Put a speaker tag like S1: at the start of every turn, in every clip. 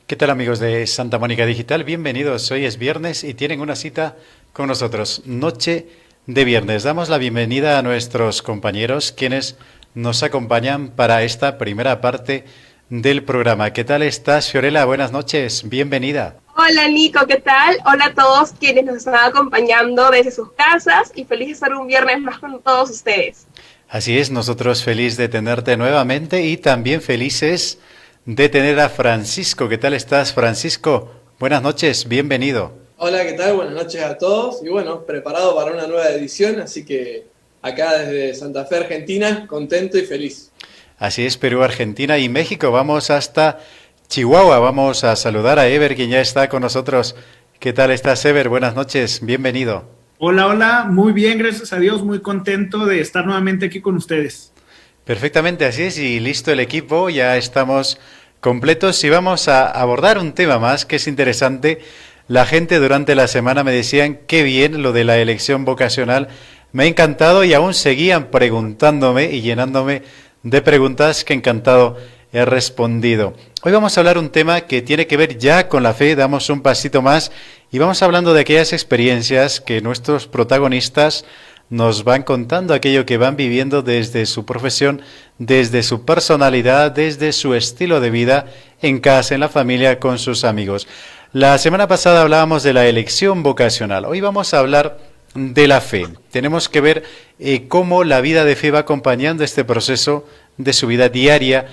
S1: ¿Qué tal amigos de Santa Mónica Digital? Bienvenidos. Hoy es viernes y tienen una cita con nosotros. Noche de viernes. Damos la bienvenida a nuestros compañeros quienes nos acompañan para esta primera parte del programa. ¿Qué tal estás, Fiorella? Buenas noches. Bienvenida.
S2: Hola Nico, ¿qué tal? Hola a todos quienes nos están acompañando desde sus casas y feliz de estar un viernes más con todos ustedes.
S1: Así es, nosotros feliz de tenerte nuevamente y también felices de tener a Francisco. ¿Qué tal estás, Francisco? Buenas noches, bienvenido.
S3: Hola, ¿qué tal? Buenas noches a todos. Y bueno, preparado para una nueva edición, así que acá desde Santa Fe, Argentina, contento y feliz.
S1: Así es, Perú, Argentina y México. Vamos hasta Chihuahua. Vamos a saludar a Ever, quien ya está con nosotros. ¿Qué tal estás, Ever? Buenas noches, bienvenido.
S4: Hola, hola, muy bien, gracias a Dios, muy contento de estar nuevamente aquí con ustedes.
S1: Perfectamente, así es, y listo el equipo, ya estamos completos y vamos a abordar un tema más que es interesante. La gente durante la semana me decían qué bien lo de la elección vocacional, me ha encantado y aún seguían preguntándome y llenándome de preguntas que encantado he respondido. Hoy vamos a hablar un tema que tiene que ver ya con la fe, damos un pasito más y vamos hablando de aquellas experiencias que nuestros protagonistas nos van contando, aquello que van viviendo desde su profesión, desde su personalidad, desde su estilo de vida, en casa, en la familia, con sus amigos. La semana pasada hablábamos de la elección vocacional, hoy vamos a hablar de la fe. Tenemos que ver cómo la vida de fe va acompañando este proceso de su vida diaria,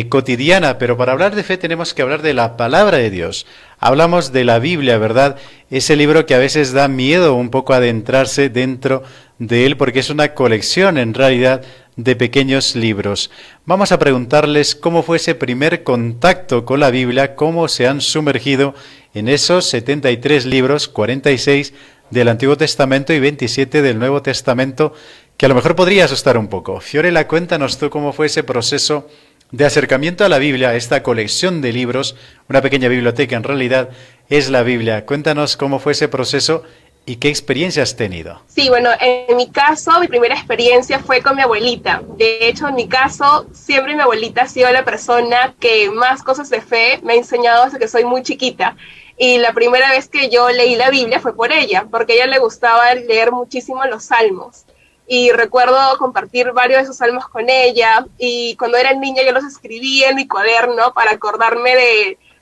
S1: cotidiana, pero para hablar de fe tenemos que hablar de la palabra de Dios. Hablamos de la Biblia, ¿verdad? Ese libro que a veces da miedo un poco adentrarse dentro de él porque es una colección en realidad de pequeños libros. Vamos a preguntarles cómo fue ese primer contacto con la Biblia, cómo se han sumergido en esos 73 libros, 46 del Antiguo Testamento y 27 del Nuevo Testamento, que a lo mejor podría asustar un poco. Fiorella, cuéntanos tú cómo fue ese proceso de acercamiento a la Biblia, a esta colección de libros, una pequeña biblioteca en realidad es la Biblia. Cuéntanos cómo fue ese proceso y qué experiencia has tenido.
S2: Sí, bueno, en mi caso, mi primera experiencia fue con mi abuelita. De hecho, en mi caso, siempre mi abuelita ha sido la persona que más cosas de fe me ha enseñado desde que soy muy chiquita. Y la primera vez que yo leí la Biblia fue por ella, porque a ella le gustaba leer muchísimo los salmos. Y recuerdo compartir varios de esos salmos con ella, y cuando era niña yo los escribía en mi cuaderno para acordarme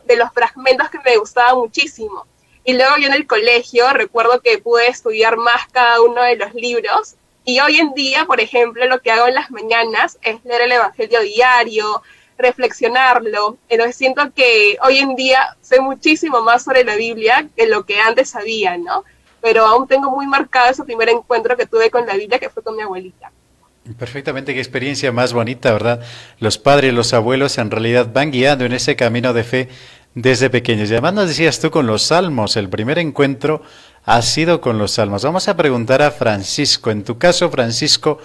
S2: de los fragmentos que me gustaban muchísimo. Y luego yo en el colegio recuerdo que pude estudiar más cada uno de los libros, y hoy en día, por ejemplo, lo que hago en las mañanas es leer el Evangelio diario, reflexionarlo. Entonces siento que hoy en día sé muchísimo más sobre la Biblia que lo que antes sabía, ¿no? Pero aún tengo muy marcado ese primer encuentro que tuve con la Biblia, que fue con mi abuelita.
S1: Perfectamente, qué experiencia más bonita, ¿verdad? Los padres, los abuelos en realidad van guiando en ese camino de fe desde pequeños. Y además nos decías tú con los salmos, el primer encuentro ha sido con los salmos. Vamos a preguntar a Francisco. En tu caso, Francisco,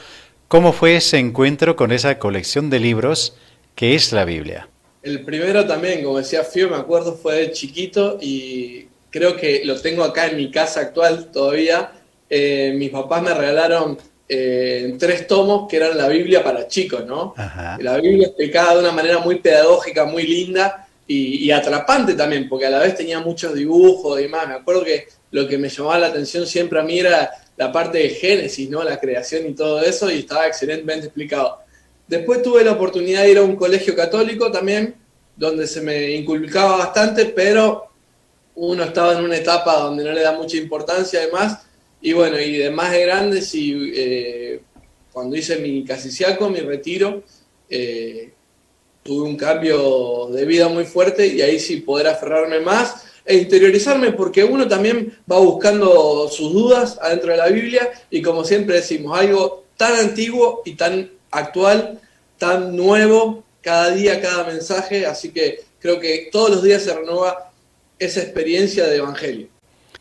S1: ¿cómo fue ese encuentro con esa colección de libros que es la Biblia?
S3: El primero también, como decía Fio, me acuerdo, fue de chiquito y creo que lo tengo acá en mi casa actual todavía. Mis papás me regalaron 3 tomos que eran la Biblia para chicos, ¿no?
S1: Ajá.
S3: La Biblia explicada de una manera muy pedagógica, muy linda y atrapante también, porque a la vez tenía muchos dibujos y demás. Me acuerdo que lo que me llamaba la atención siempre a mí era la parte de Génesis, ¿no? La creación y todo eso, y estaba excelentemente explicado. Después tuve la oportunidad de ir a un colegio católico también, donde se me inculcaba bastante, pero uno estaba en una etapa donde no le da mucha importancia además, y bueno, y de más de grande, cuando hice mi casiciaco, mi retiro, tuve un cambio de vida muy fuerte y ahí sí poder aferrarme más e interiorizarme, porque uno también va buscando sus dudas adentro de la Biblia y como siempre decimos, algo tan antiguo y tan actual, tan nuevo, cada día, cada mensaje, así que creo que todos los días se renueva esa experiencia de evangelio.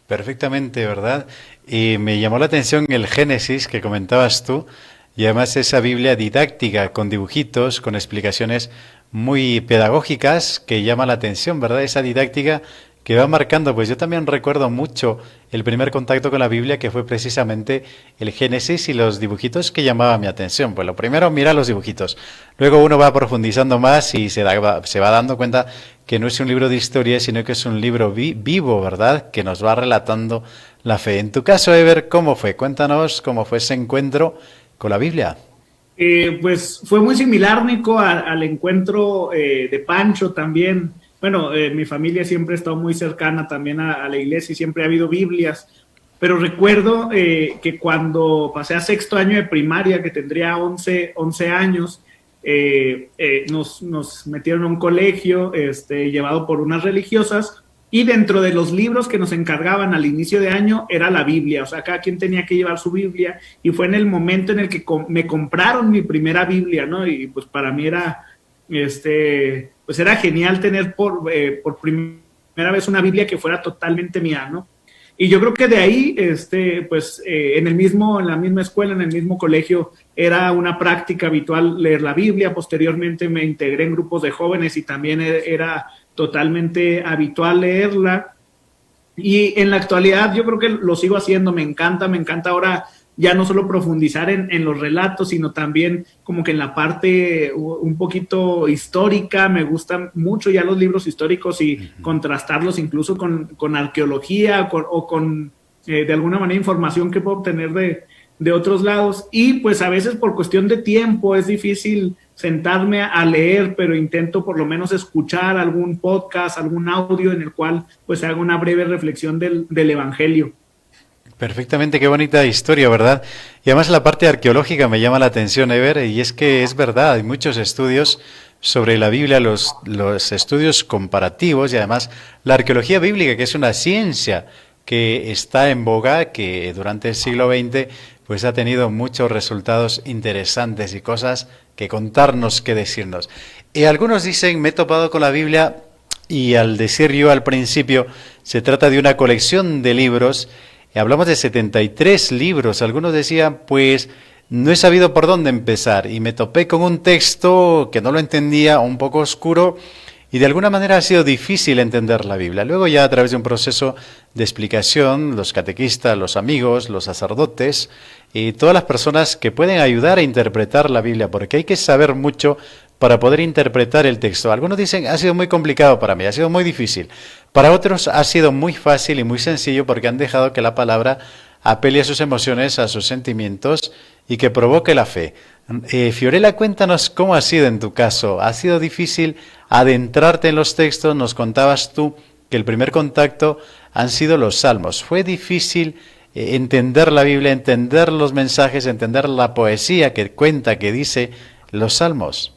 S1: Perfectamente, ¿verdad? Y me llamó la atención el Génesis que comentabas tú, y además esa Biblia didáctica con dibujitos, con explicaciones muy pedagógicas que llama la atención, ¿verdad? Esa didáctica que va marcando. Pues yo también recuerdo mucho el primer contacto con la Biblia, que fue precisamente el Génesis y los dibujitos que llamaban mi atención. Pues lo primero, mira los dibujitos. Luego uno va profundizando más y se va dando cuenta que no es un libro de historia, sino que es un libro vivo, ¿verdad? Que nos va relatando la fe. En tu caso, Ever, ¿cómo fue? Cuéntanos cómo fue ese encuentro con la Biblia.
S4: Pues fue muy similar, Nico, al encuentro de Pancho también. Bueno, mi familia siempre ha estado muy cercana también a la iglesia y siempre ha habido Biblias, pero recuerdo que cuando pasé a sexto año de primaria, que tendría 11 años, nos metieron a un colegio llevado por unas religiosas, y dentro de los libros que nos encargaban al inicio de año era la Biblia. O sea, cada quien tenía que llevar su Biblia, y fue en el momento en el que me compraron mi primera Biblia, ¿no? Y pues para mí era pues era genial tener por primera vez una Biblia que fuera totalmente mía, ¿no? Y yo creo que de ahí, pues en la misma escuela, en el mismo colegio, era una práctica habitual leer la Biblia. Posteriormente me integré en grupos de jóvenes y también era totalmente habitual leerla. Y en la actualidad yo creo que lo sigo haciendo, me encanta ahora ya no solo profundizar en los relatos, sino también como que en la parte un poquito histórica. Me gustan mucho ya los libros históricos y contrastarlos incluso con arqueología o con de alguna manera información que puedo obtener de otros lados. Y pues a veces por cuestión de tiempo es difícil sentarme a leer, pero intento por lo menos escuchar algún podcast, algún audio en el cual pues haga una breve reflexión del Evangelio.
S1: Perfectamente, qué bonita historia, ¿verdad? Y además la parte arqueológica me llama la atención, Ever, y es que es verdad, hay muchos estudios sobre la Biblia, los estudios comparativos, y además la arqueología bíblica, que es una ciencia que está en boga, que durante el siglo XX pues ha tenido muchos resultados interesantes y cosas que contarnos, que decirnos. Y algunos dicen, me he topado con la Biblia, y al decir yo al principio, se trata de una colección de libros. Hablamos de 73 libros. Algunos decían, pues no he sabido por dónde empezar y me topé con un texto que no lo entendía, un poco oscuro, y de alguna manera ha sido difícil entender la Biblia. Luego ya a través de un proceso de explicación, los catequistas, los amigos, los sacerdotes y todas las personas que pueden ayudar a interpretar la Biblia, porque hay que saber mucho para poder interpretar el texto. Algunos dicen, ha sido muy complicado para mí, ha sido muy difícil. Para otros ha sido muy fácil y muy sencillo, porque han dejado que la palabra apele a sus emociones, a sus sentimientos y que provoque la fe. Fiorella, cuéntanos cómo ha sido en tu caso. ¿Ha sido difícil adentrarte en los textos? Nos contabas tú que el primer contacto han sido los salmos. ¿Fue difícil entender la Biblia, entender los mensajes, entender la poesía que cuenta, que dice los salmos?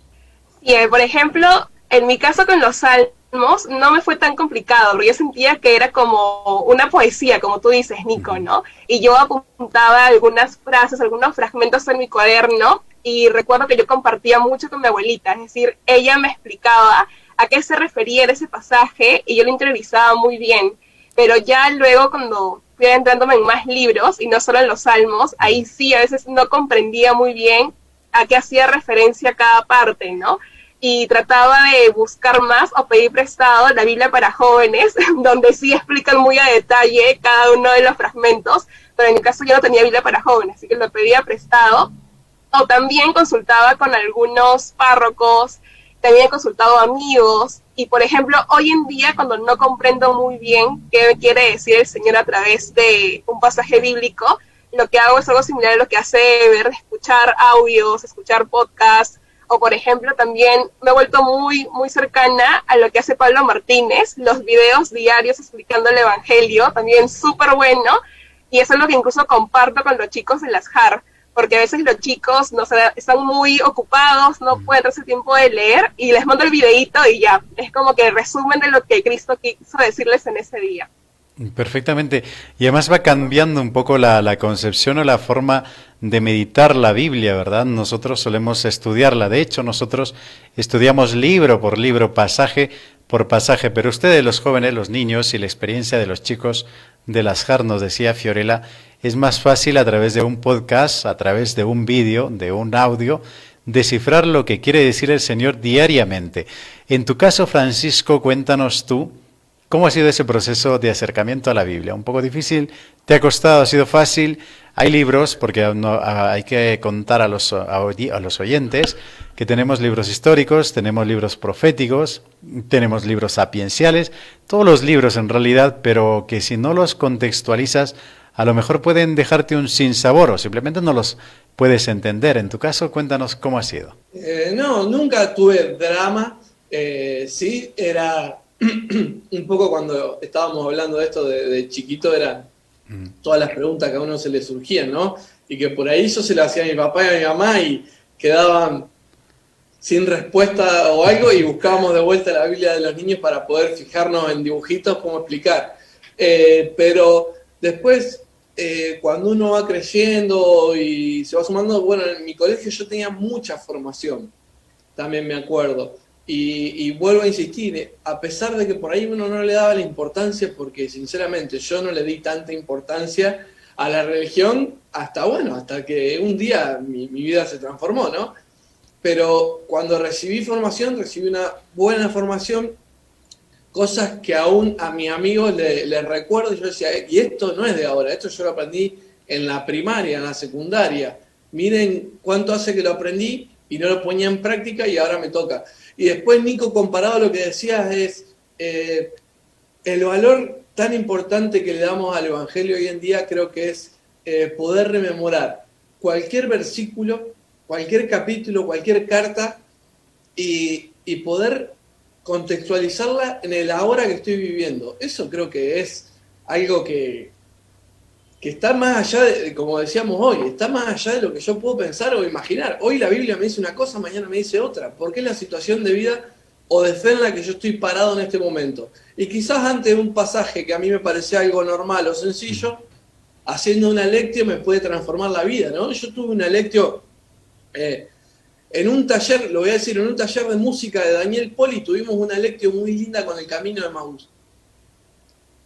S2: Y por ejemplo, en mi caso con los salmos no me fue tan complicado, porque yo sentía que era como una poesía, como tú dices, Nico, ¿no? Y yo apuntaba algunas frases, algunos fragmentos en mi cuaderno, y recuerdo que yo compartía mucho con mi abuelita, es decir, ella me explicaba a qué se refería en ese pasaje y yo lo interiorizaba muy bien. Pero ya luego cuando fui adentrándome en más libros, y no solo en los salmos, ahí sí a veces no comprendía muy bien a qué hacía referencia cada parte, ¿no? Y trataba de buscar más o pedir prestado la Biblia para jóvenes, donde sí explican muy a detalle cada uno de los fragmentos, pero en mi caso yo no tenía Biblia para jóvenes, así que lo pedía prestado. O también consultaba con algunos párrocos, también he consultado a amigos, y por ejemplo, hoy en día cuando no comprendo muy bien qué quiere decir el Señor a través de un pasaje bíblico, lo que hago es algo similar a lo que hace ver, escuchar audios, escuchar podcasts, o por ejemplo también me he vuelto muy cercana a lo que hace Pablo Martínez, los videos diarios explicando el Evangelio, también súper bueno, y eso es lo que incluso comparto con los chicos de las JAR, porque a veces los chicos no están muy ocupados, no pueden darse tiempo de leer, y les mando el videíto y ya, es como que resumen de lo que Cristo quiso decirles en ese día.
S1: Perfectamente. Y además va cambiando un poco la concepción o la forma de meditar la Biblia, ¿verdad? Nosotros solemos estudiarla. De hecho, nosotros estudiamos libro por libro, pasaje por pasaje. Pero ustedes, los jóvenes, los niños y la experiencia de los chicos de las JAR, nos decía Fiorella, es más fácil a través de un podcast, a través de un vídeo, de un audio, descifrar lo que quiere decir el Señor diariamente. En tu caso, Francisco, cuéntanos tú, ¿Cómo ha sido ese proceso de acercamiento a la Biblia? ¿Un poco difícil? ¿Te ha costado? ¿Ha sido fácil? Hay libros, porque hay que contar a los oyentes que tenemos libros históricos, tenemos libros proféticos, tenemos libros sapienciales, todos los libros en realidad, pero que si no los contextualizas, a lo mejor pueden dejarte un sinsabor o simplemente no los puedes entender. En tu caso, cuéntanos cómo ha sido.
S3: No, nunca tuve drama. Sí, era un poco cuando estábamos hablando de esto de chiquito, eran todas las preguntas que a uno se le surgían, ¿no? Y que por ahí yo se las hacía a mi papá y a mi mamá y quedaban sin respuesta o algo y buscábamos de vuelta la Biblia de los niños para poder fijarnos en dibujitos, cómo explicar. Pero después, cuando uno va creciendo y se va sumando, bueno, en mi colegio yo tenía mucha formación, también me acuerdo. Y vuelvo a insistir, a pesar de que por ahí uno no le daba la importancia, porque sinceramente yo no le di tanta importancia a la religión hasta que un día mi vida se transformó, ¿no? Pero cuando recibí una buena formación, cosas que aún a mis amigos les recuerdo, y yo decía, y esto no es de ahora, esto yo lo aprendí en la primaria, en la secundaria, miren cuánto hace que lo aprendí y no lo ponía en práctica y ahora me toca. Y después, Nico, comparado a lo que decías, es el valor tan importante que le damos al Evangelio hoy en día, creo que es poder rememorar cualquier versículo, cualquier capítulo, cualquier carta y poder contextualizarla en el ahora que estoy viviendo. Eso creo que es algo que está más allá de, como decíamos hoy, está más allá de lo que yo puedo pensar o imaginar. Hoy la Biblia me dice una cosa, mañana me dice otra, porque es la situación de vida o de fe en la que yo estoy parado en este momento. Y quizás ante un pasaje que a mí me parecía algo normal o sencillo, haciendo una lectio me puede transformar la vida, ¿no? Yo tuve una lectio en un taller, lo voy a decir, en un taller de música de Daniel Poli, tuvimos una lectio muy linda con el Camino de Maús.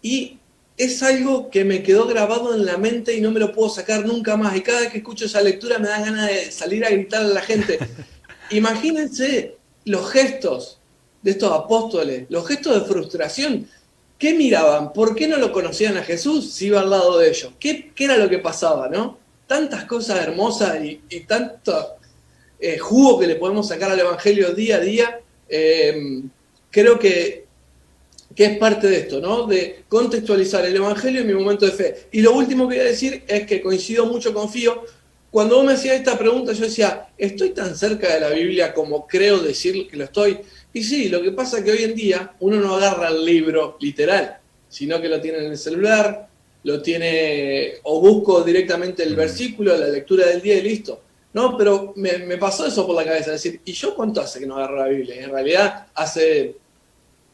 S3: Y es algo que me quedó grabado en la mente y no me lo puedo sacar nunca más. Y cada vez que escucho esa lectura me da ganas de salir a gritar a la gente. Imagínense los gestos de estos apóstoles, los gestos de frustración. ¿Qué miraban? ¿Por qué no lo conocían a Jesús si iba al lado de ellos? ¿Qué era lo que pasaba, no? Tantas cosas hermosas y tanto jugo que le podemos sacar al Evangelio día a día. Creo que es parte de esto, ¿no? De contextualizar el Evangelio en mi momento de fe. Y lo último que voy a decir es que coincido mucho con Fío. Cuando vos me hacías esta pregunta, yo decía, ¿estoy tan cerca de la Biblia como creo decir que lo estoy? Y sí, lo que pasa es que hoy en día uno no agarra el libro literal, sino que lo tiene en el celular, lo tiene, o busco directamente el versículo, la lectura del día y listo. No, pero me pasó eso por la cabeza, decir, ¿y yo cuánto hace que no agarro la Biblia? En realidad, hace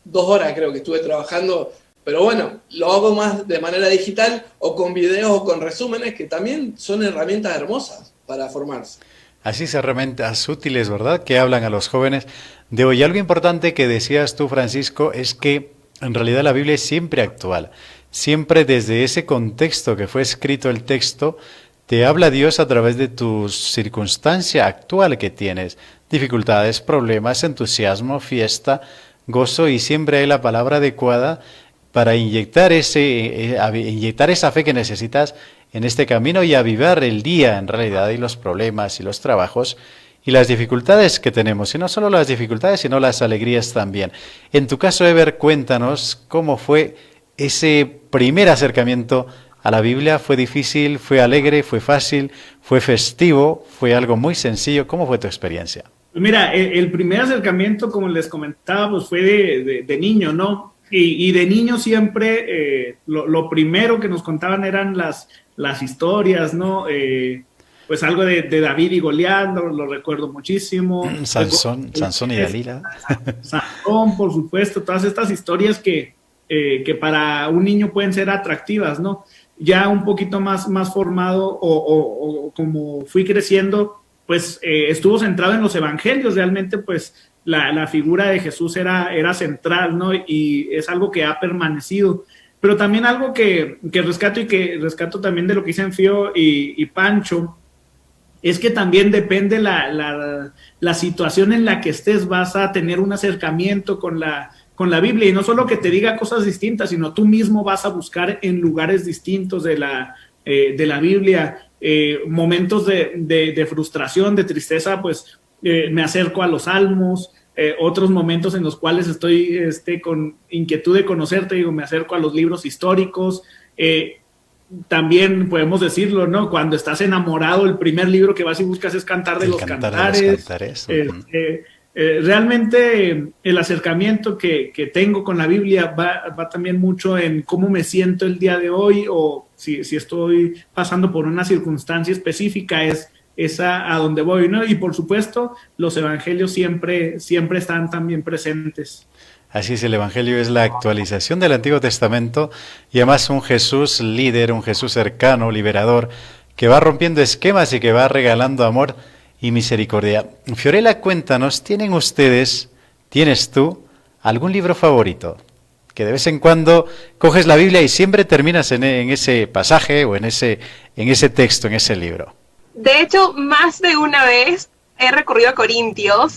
S3: 2 horas creo que estuve trabajando, pero bueno, lo hago más de manera digital o con videos o con resúmenes, que también son herramientas hermosas para formarse.
S1: Así es, herramientas útiles, ¿verdad?, que hablan a los jóvenes de hoy. Algo importante que decías tú, Francisco, es que en realidad la Biblia es siempre actual. Siempre desde ese contexto que fue escrito el texto, te habla Dios a través de tu circunstancia actual que tienes. Dificultades, problemas, entusiasmo, fiesta, gozo, y siempre hay la palabra adecuada para inyectar esa fe que necesitas en este camino y avivar el día en realidad, y los problemas y los trabajos y las dificultades que tenemos, y no solo las dificultades sino las alegrías también. En tu caso, Ever, cuéntanos cómo fue ese primer acercamiento a la Biblia. ¿Fue difícil, fue alegre, fue fácil, fue festivo, fue algo muy sencillo? ¿Cómo fue tu experiencia?
S4: Mira, el primer acercamiento, como les comentaba, pues fue de niño, ¿no? Y de niño siempre lo primero que nos contaban eran las historias, ¿no? Pues algo de David y Goliat, lo recuerdo muchísimo.
S1: Sansón y Dalila.
S4: Sansón, por supuesto, todas estas historias que para un niño pueden ser atractivas, ¿no? Ya un poquito más formado o como fui creciendo, pues estuvo centrado en los evangelios. Realmente, pues la figura de Jesús era central, ¿no? Y es algo que ha permanecido. Pero también algo que rescato también de lo que dicen Fío y Pancho, es que también depende la situación en la que estés, vas a tener un acercamiento con la con la Biblia, y no solo que te diga cosas distintas, sino tú mismo vas a buscar en lugares distintos de la Biblia momentos de frustración, de tristeza, pues me acerco a los salmos. Otros momentos en los cuales estoy con inquietud de conocerte, digo, me acerco a los libros históricos. También podemos decirlo, ¿no? Cuando estás enamorado, el primer libro que vas y buscas es Cantar de los Cantares. Realmente el acercamiento que tengo con la Biblia va también mucho en cómo me siento el día de hoy, o si estoy pasando por una circunstancia específica, es a donde voy, ¿no? Y por supuesto, los evangelios siempre están también presentes.
S1: Así es, el Evangelio es la actualización del Antiguo Testamento y además un Jesús líder, un Jesús cercano, liberador, que va rompiendo esquemas y que va regalando amor y misericordia. Fiorella, cuéntanos, ¿tienes tú algún libro favorito? Que de vez en cuando coges la Biblia y siempre terminas en ese pasaje o en ese texto, en ese libro.
S2: De hecho, más de una vez he recurrido a Corintios,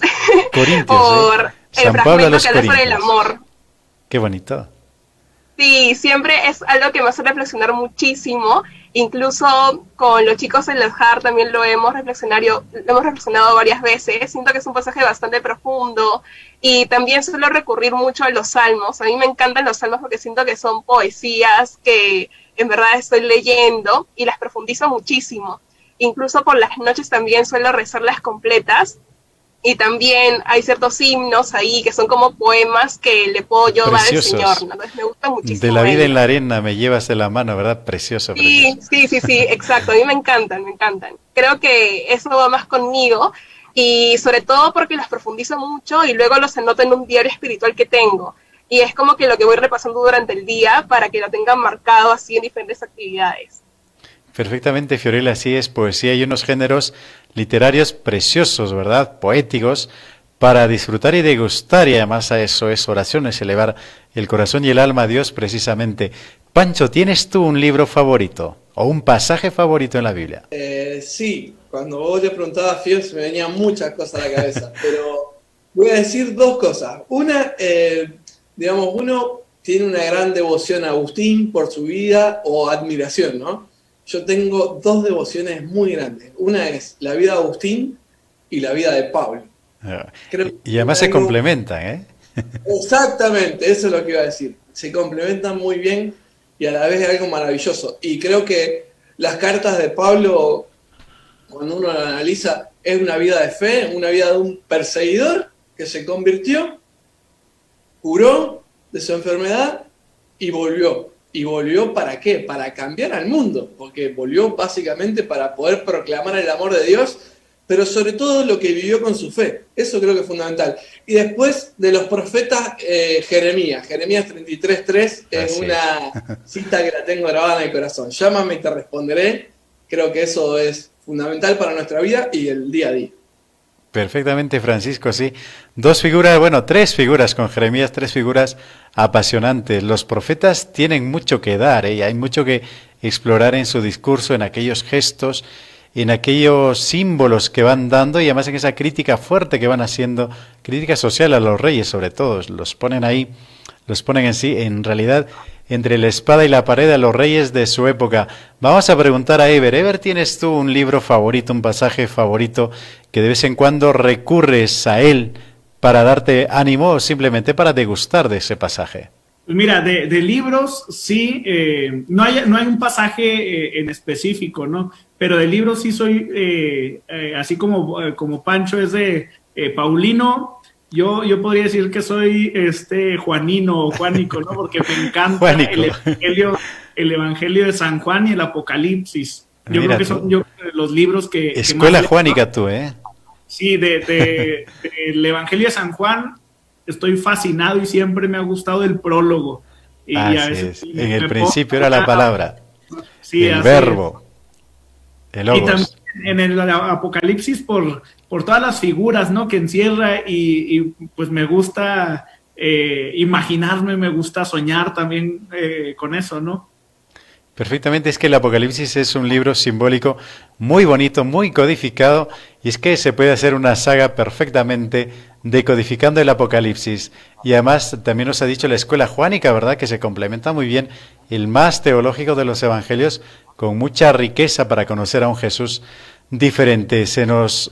S1: por
S2: el fragmento que habla sobre el amor.
S1: Qué bonito.
S2: Sí, siempre es algo que me hace reflexionar muchísimo. Incluso con los chicos en los HAR también lo hemos reflexionado varias veces. Siento que es un pasaje bastante profundo y también suelo recurrir mucho a los salmos. A mí me encantan los salmos porque siento que son poesías que en verdad estoy leyendo y las profundizo muchísimo. Incluso por las noches también suelo rezarlas completas. Y también hay ciertos himnos ahí que son como poemas que le puedo yo dar al Señor, ¿no? Entonces me gusta muchísimo.
S1: De la vida en la arena me llevas de la mano, ¿verdad? Precioso.
S2: Sí, exacto. A mí me encantan. Creo que eso va más conmigo y sobre todo porque las profundizo mucho y luego los anoto en un diario espiritual que tengo. Y es como que lo que voy repasando durante el día para que lo tengan marcado así en diferentes actividades.
S1: Perfectamente, Fiorella, así es, poesía y unos géneros literarios preciosos, ¿verdad? Poéticos, para disfrutar y degustar, y además a eso es oraciones, elevar el corazón y el alma a Dios precisamente. Pancho, ¿tienes tú un libro favorito o un pasaje favorito en la Biblia?
S3: Sí, cuando vos le preguntabas a Fior se me venían muchas cosas a la cabeza, pero voy a decir dos cosas. Una, uno tiene una gran devoción a Agustín por su vida o admiración, ¿no? Yo tengo dos devociones muy grandes. Una es la vida de Agustín y la vida de Pablo.
S1: Y además se complementan, ¿eh?
S3: Exactamente, eso es lo que iba a decir. Se complementan muy bien y a la vez es algo maravilloso. Y creo que las cartas de Pablo, cuando uno las analiza, es una vida de fe, una vida de un perseguidor que se convirtió, curó de su enfermedad y volvió. ¿Y volvió para qué? Para cambiar al mundo, porque volvió básicamente para poder proclamar el amor de Dios, pero sobre todo lo que vivió con su fe. Eso creo que es fundamental. Y después de los profetas, Jeremías 33:3 es una cita que la tengo grabada en el corazón. Llámame y te responderé. Creo que eso es fundamental para nuestra vida y el día a día.
S1: Perfectamente, Francisco, sí. Tres figuras con Jeremías, tres figuras apasionantes. Los profetas tienen mucho que dar, y hay mucho que explorar en su discurso, en aquellos gestos, en aquellos símbolos que van dando y además en esa crítica fuerte que van haciendo, crítica social a los reyes sobre todo, los ponen en realidad entre la espada y la pared a los reyes de su época. Vamos a preguntar a Ever. Ever, ¿tienes tú un libro favorito, un pasaje favorito que de vez en cuando recurres a él para darte ánimo o simplemente para degustar de ese pasaje?
S4: Pues mira, de libros sí, no hay un pasaje en específico, ¿no? Pero de libros sí soy, así como Pancho es de Paulino. Yo podría decir que soy Juanino o Juánico, ¿no? Porque me encanta el Evangelio de San Juan y el Apocalipsis. Yo creo que son los libros que...
S1: Escuela que Juánica tú, ¿eh?
S4: Sí, el Evangelio de San Juan estoy fascinado y siempre me ha gustado el prólogo. Y
S1: a veces en el principio era la palabra,
S4: sí,
S1: el verbo, el logos.
S4: Y también en el Apocalipsis por todas las figuras, ¿no?, que encierra y pues me gusta imaginarme, me gusta soñar también con eso, ¿no?
S1: Perfectamente, es que el Apocalipsis es un libro simbólico muy bonito, muy codificado, y es que se puede hacer una saga perfectamente decodificando el Apocalipsis. Y además también nos ha dicho la escuela juánica, ¿verdad?, que se complementa muy bien el más teológico de los evangelios con mucha riqueza para conocer a un Jesús diferente.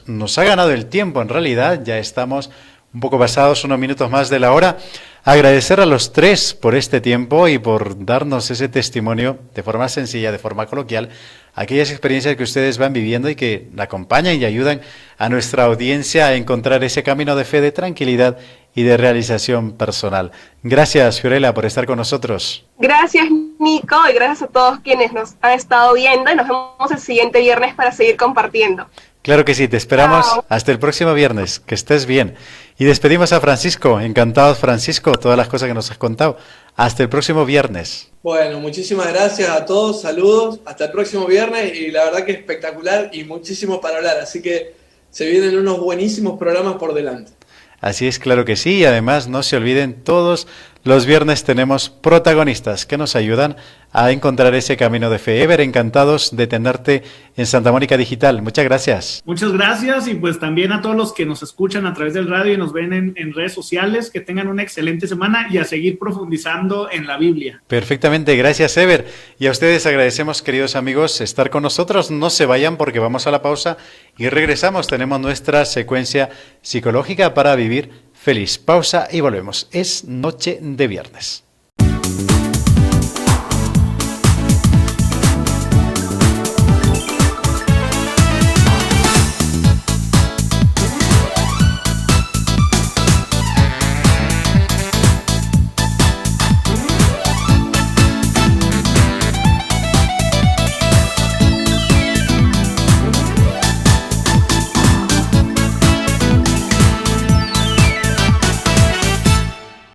S1: Nos ha ganado el tiempo, en realidad, ya estamos un poco pasados, unos minutos más de la hora. Agradecer a los tres por este tiempo y por darnos ese testimonio de forma sencilla, de forma coloquial, aquellas experiencias que ustedes van viviendo y que acompañan y ayudan a nuestra audiencia a encontrar ese camino de fe, de tranquilidad y de realización personal. Gracias, Fiorella, por estar con nosotros.
S2: Gracias, Nico, y gracias a todos quienes nos han estado viendo, y nos vemos el siguiente viernes para seguir compartiendo.
S1: Claro que sí, te esperamos.
S2: Chao.
S1: Hasta el próximo viernes, que estés bien. Y despedimos a Francisco. Encantados, Francisco, todas las cosas que nos has contado. Hasta el próximo viernes.
S3: Bueno, muchísimas gracias a todos, saludos, hasta el próximo viernes y la verdad que espectacular y muchísimo para hablar, así que se vienen unos buenísimos programas por delante.
S1: Así es, claro que sí, y además no se olviden, todos los viernes tenemos protagonistas que nos ayudan a encontrar ese camino de fe. Ever, encantados de tenerte en Santa Mónica Digital. Muchas gracias.
S4: Muchas gracias, y pues también a todos los que nos escuchan a través del radio y nos ven en redes sociales, que tengan una excelente semana y a seguir profundizando en la Biblia.
S1: Perfectamente, gracias, Ever. Y a ustedes agradecemos, queridos amigos, estar con nosotros. No se vayan porque vamos a la pausa y regresamos. Tenemos nuestra secuencia psicológica para vivir feliz. Pausa y volvemos. Es noche de viernes.